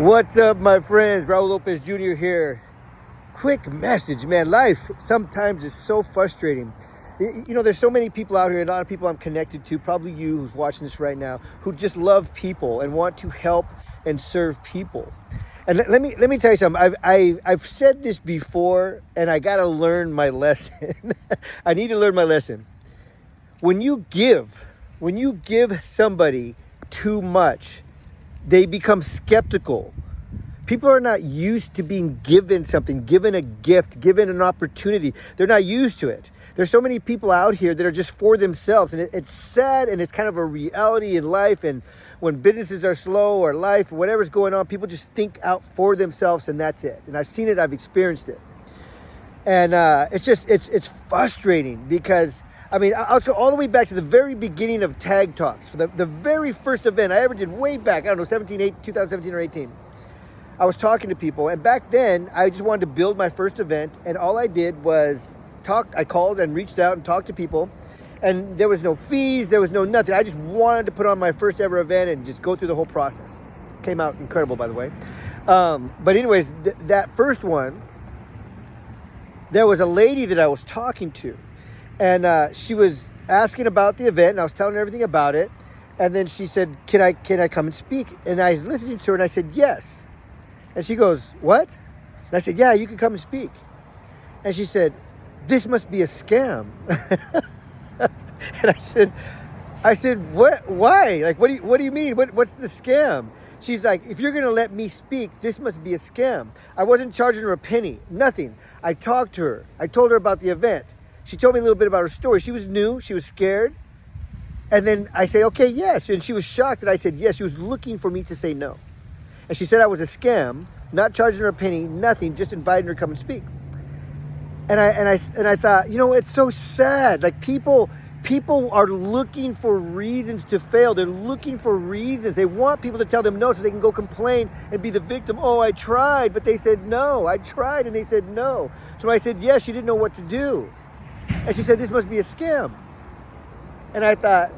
What's up, my friends? Raul Lopez Jr. here. Quick message, man. Life sometimes is so frustrating. You know, there's so many people out here, a lot of people I'm connected to, probably you who's watching this right now, who just love people and want to help and serve people. And let me tell you something. I've said this before, and I got to learn my lesson. I need to learn my lesson. When you give somebody too much, they become skeptical. People are not used to being given something, given a gift, given an opportunity. They're not used to it. There's so many people out here that are just for themselves, and it's sad, and it's kind of a reality in life. And when businesses are slow or life or whatever's going on, people just think out for themselves, and that's it. And I've seen it, I've experienced it. And it's frustrating because, I mean, I'll go all the way back to the very beginning of Tag Talks. For the very first event I ever did way back, I don't know, 2017 or 18. I was talking to people, and back then, I just wanted to build my first event, and all I did was talk. I called and reached out and talked to people, and there was no fees, there was no nothing. I just wanted to put on my first ever event and just go through the whole process. Came out incredible, by the way. But anyways, that first one, there was a lady that I was talking to, and she was asking about the event, and I was telling her everything about it. And then she said, can I come and speak? And I was listening to her, and I said, yes. And she goes, what? And I said, yeah, you can come and speak. And she said, this must be a scam. And I said, what? Why? Like, what do you mean? What's the scam? She's like, if you're going to let me speak, this must be a scam. I wasn't charging her a penny, nothing. I talked to her. I told her about the event. She told me a little bit about her story. She was new. She was scared. And then I say, okay, yes. And she was shocked that I said yes. She was looking for me to say no. And she said I was a scam, not charging her a penny, nothing, just inviting her to come and speak. And I thought, you know, it's so sad. Like people are looking for reasons to fail. They're looking for reasons. They want people to tell them no so they can go complain and be the victim. Oh, I tried, but they said no. I tried and they said no. So I said yes, she didn't know what to do. And she said, this must be a scam. And I thought,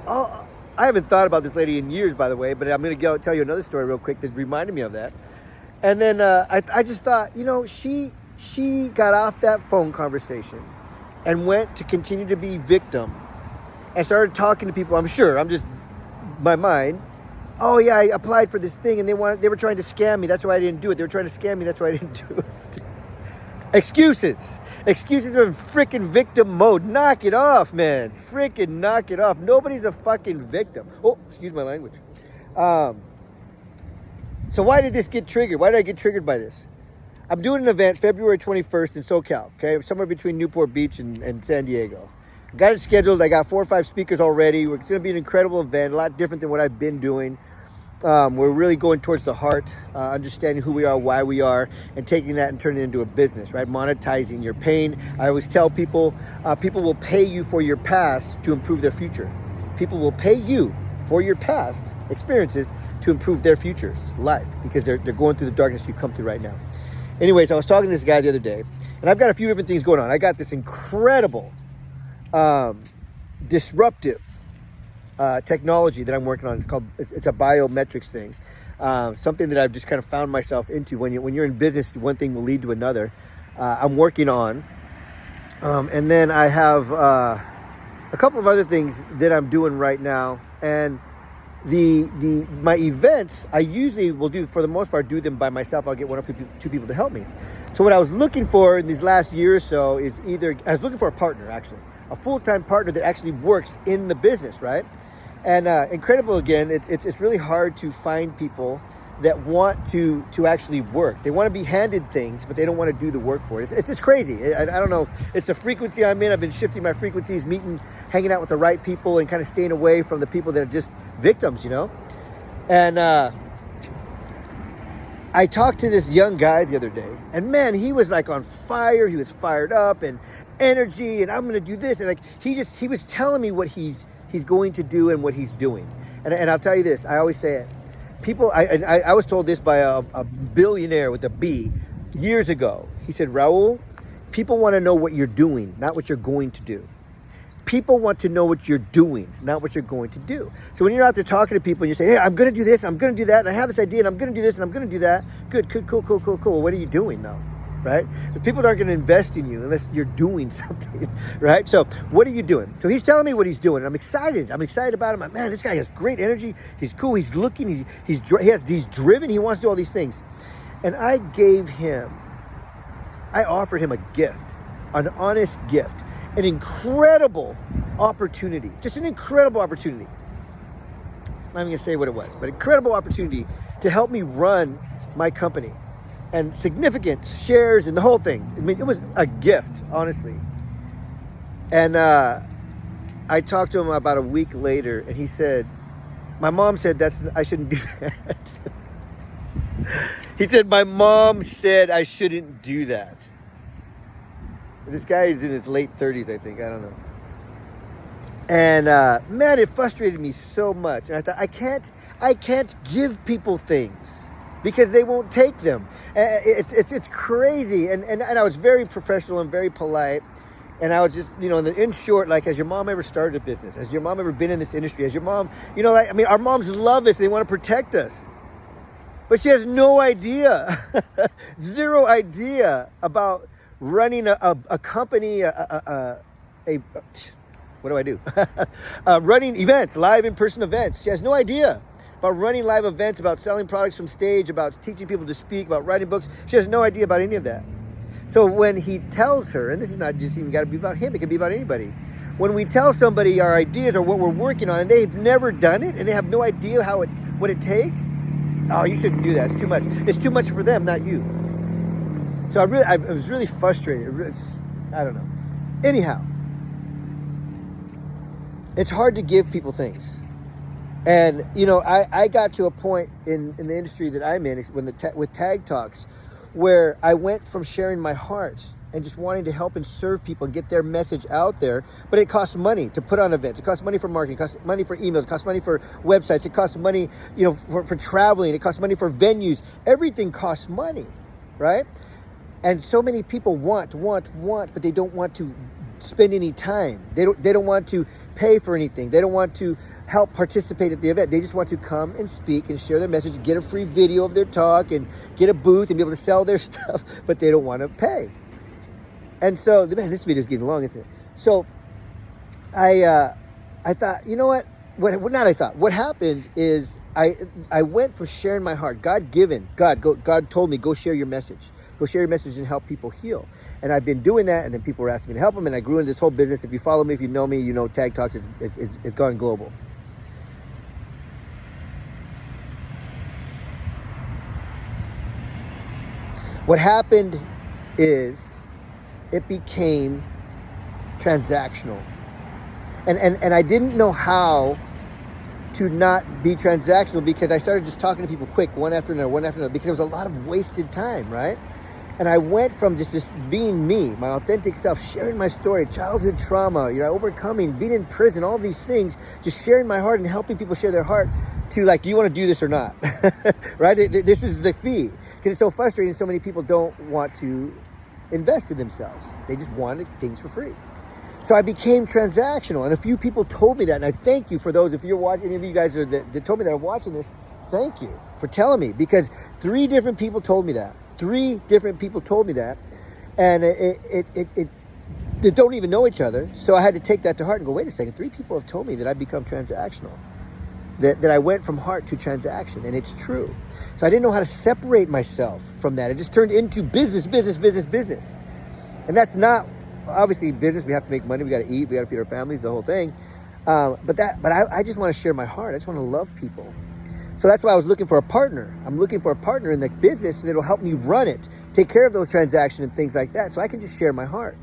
oh, I haven't thought about this lady in years, by the way, but I'm going to tell you another story real quick that reminded me of that. And then I just thought, you know, she got off that phone conversation and went to continue to be victim and started talking to people. I'm sure, I'm just, my mind. Oh yeah, I applied for this thing and they were trying to scam me. That's why I didn't do it. They were trying to scam me. That's why I didn't do it. Excuses are in freaking victim mode. Knock it off, man. Freaking knock it off. Nobody's a fucking victim. Oh, excuse my language. So why did this get triggered? Why did I get triggered by this? I'm doing an event February 21st in SoCal, okay? Somewhere between Newport Beach and San Diego. Got it scheduled. I got 4 or 5 speakers already. It's going to be an incredible event, a lot different than what I've been doing. We're really going towards the heart, understanding who we are, why we are, and taking that and turning it into a business, right? Monetizing your pain. I always tell people, people will pay you for your past to improve their future. People will pay you for your past experiences to improve their future's life because they're going through the darkness you come through right now. Anyways, I was talking to this guy the other day, and I've got a few different things going on. I got this incredible, disruptive technology that I'm working on. It's a biometrics thing, something that I've just kind of found myself into. When you're in business, one thing will lead to another. I'm working on, and then I have a couple of other things that I'm doing right now. And my events, I usually will do, for the most part, do them by myself. I'll get 1 or 2 people to help me. So what I was looking for in these last year or so is I was looking for a partner, actually, a full-time partner that actually works in the business, right? And incredible, again, it's really hard to find people that want to actually work. They want to be handed things, but they don't want to do the work for it. It's just crazy. I don't know. It's the frequency I'm in. I've been shifting my frequencies, hanging out with the right people and kind of staying away from the people that are just victims, you know? And I talked to this young guy the other day, and man, he was like on fire. He was fired up and energy, and I'm going to do this. And like, he was telling me what he's going to do and what he's doing. And I'll tell you this, I always say it. People, I was told this by a billionaire with a B years ago. He said, Raul, people want to know what you're doing, not what you're going to do. people want to know what you're doing, not what you're going to do. So when you're out there talking to people and you say, hey, I'm going to do this, I'm going to do that, and I have this idea, and I'm going to do this, and I'm going to do that. Good, cool. Well, what are you doing though? Right? The people aren't going to invest in you unless you're doing something, right? So what are you doing? So he's telling me what he's doing. I'm excited. I'm excited about him. Man, this guy has great energy. He's cool. He's looking. He's driven. He wants to do all these things. And I offered him a gift, an honest gift, an incredible opportunity, just an incredible opportunity. I'm not even going to say what it was, but incredible opportunity to help me run my company. And significant shares and the whole thing. I mean, it was a gift, honestly. And I talked to him about a week later, and he said, my mom said I shouldn't do that. He said, my mom said I shouldn't do that. This guy is in his late 30s, I think. I don't know. And man, it frustrated me so much. And I thought, I can't give people things because they won't take them. It's crazy. And I was very professional and very polite. And I was just, in short, like, has your mom ever started a business? Has your mom ever been in this industry? Has your mom, our moms love us. They want to protect us. But she has no idea, zero idea about running a company, what do I do? Running events, live in-person events. She has no idea about running live events, about selling products from stage, about teaching people to speak, about writing books. She has no idea about any of that. So when he tells her, and this is not just even got to be about him, it can be about anybody. When we tell somebody our ideas or what we're working on and they've never done it and they have no idea what it takes, oh, you shouldn't do that. It's too much. It's too much for them, not you. So I was really frustrated. I don't know. Anyhow, it's hard to give people things. And, I got to a point in the industry that I'm in with Tag Talks where I went from sharing my heart and just wanting to help and serve people and get their message out there. But it costs money to put on events. It costs money for marketing. It costs money for emails. It costs money for websites. It costs money, for traveling. It costs money for venues. Everything costs money, right? And so many people want, but they don't want to spend any time. They don't want to pay for anything. They don't want to help participate at the event. They just want to come and speak and share their message, get a free video of their talk and get a booth and be able to sell their stuff, but they don't want to pay. And so, man, this video is getting long, isn't it? So I thought, you know what? What happened is I went from sharing my heart, God told me, go share your message. Go share your message and help people heal. And I've been doing that, and then people were asking me to help them, and I grew into this whole business. If you follow me, if you know me, Tag Talks is gone global. What happened is it became transactional. And I didn't know how to not be transactional because I started just talking to people quick, one after another, because there was a lot of wasted time, right? And I went from just being me, my authentic self, sharing my story, childhood trauma, overcoming, being in prison, all these things, just sharing my heart and helping people share their heart to like, do you want to do this or not? Right? This is the fee. Because it's so frustrating. So many people don't want to invest in themselves. They just wanted things for free. So I became transactional. And a few people told me that. And I thank you for those. If you're watching, any of you guys that told me that are watching this, thank you for telling me. Because 3 different people told me that. 3 different people told me that. And they don't even know each other. So I had to take that to heart and go, wait a second. 3 people have told me that I've become transactional. That I went from heart to transaction. And it's true. So I didn't know how to separate myself from that. It just turned into business. And that's not, obviously, business. We have to make money. We got to eat. We got to feed our families, the whole thing. But I just want to share my heart. I just want to love people. So that's why I was looking for a partner. I'm looking for a partner in the business that will help me run it, take care of those transactions and things like that, so I can just share my heart.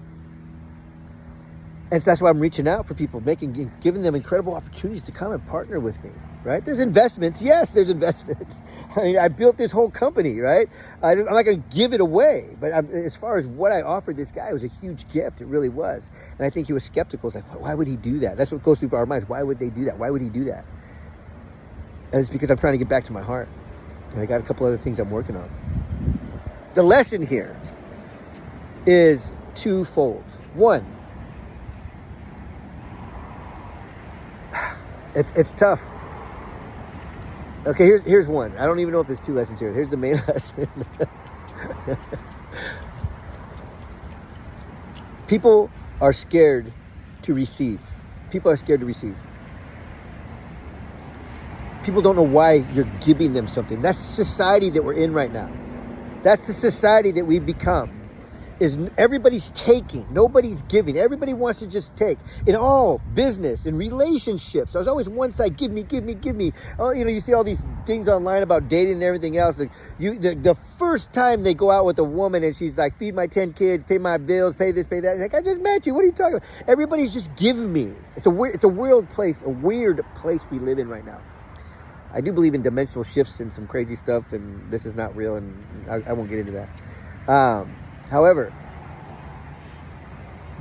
And so that's why I'm reaching out for people, giving them incredible opportunities to come and partner with me, right? There's investments. Yes, there's investments. I mean, I built this whole company, right? I'm not going to give it away. But as far as what I offered this guy, it was a huge gift. It really was. And I think he was skeptical. It's like, why would he do that? That's what goes through our minds. Why would they do that? Why would he do that? And it's because I'm trying to get back to my heart. And I got a couple other things I'm working on. The lesson here is twofold. One, It's tough. Okay, here's one. I don't even know if there's 2 lessons here. Here's the main lesson. People are scared to receive. People are scared to receive. People don't know why you're giving them something. That's the society that we're in right now. That's the society that we've become. Is everybody's taking, nobody's giving. Everybody wants to just take. In all business, in relationships, there's always one side, give me, give me, give me. Oh, you see all these things online about dating and everything else. Like the first time they go out with a woman and she's like, feed my 10 kids, pay my bills, pay this, pay that. Like, I just met you. What are you talking about? Everybody's just give me. It's a weird place we live in right now. I do believe in dimensional shifts and some crazy stuff, and this is not real, and I won't get into that. However,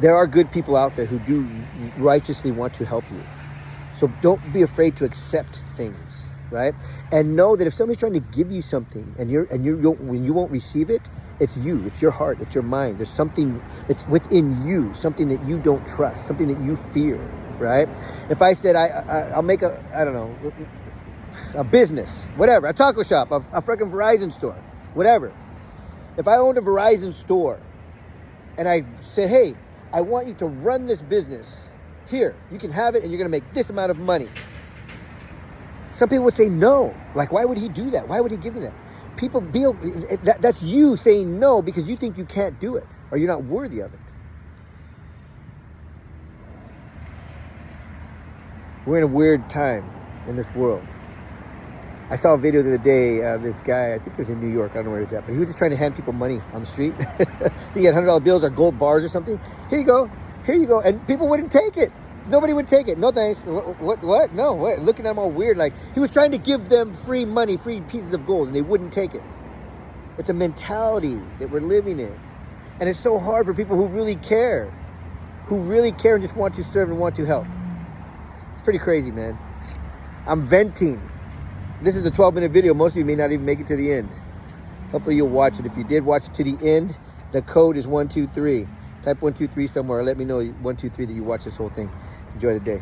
there are good people out there who do righteously want to help you. So don't be afraid to accept things, right? And know that if somebody's trying to give you something and when you won't receive it, it's you, it's your heart, it's your mind. There's something that's within you, something that you don't trust, something that you fear, right? If I said I'll make a business, whatever, a taco shop, a freaking Verizon store, whatever. If I owned a Verizon store and I said, hey, I want you to run this business. Here, you can have it and you're going to make this amount of money. Some people would say no. Like, why would he do that? Why would he give me that? That's you saying no because you think you can't do it or you're not worthy of it. We're in a weird time in this world. I saw a video the other day, this guy, I think it was in New York, I don't know where he was at, but he was just trying to hand people money on the street. He had $100 bills or gold bars or something. Here you go. And people wouldn't take it. Nobody would take it. No thanks. What? No, what? Looking at him all weird. Like, he was trying to give them free money, free pieces of gold, and they wouldn't take it. It's a mentality that we're living in. And it's so hard for people who really care and just want to serve and want to help. It's pretty crazy, man. I'm venting. This is a 12-minute video. Most of you may not even make it to the end. Hopefully you'll watch it. If you did watch it to the end, the code is 123. Type 123 somewhere. Let me know 123 that you watched this whole thing. Enjoy the day.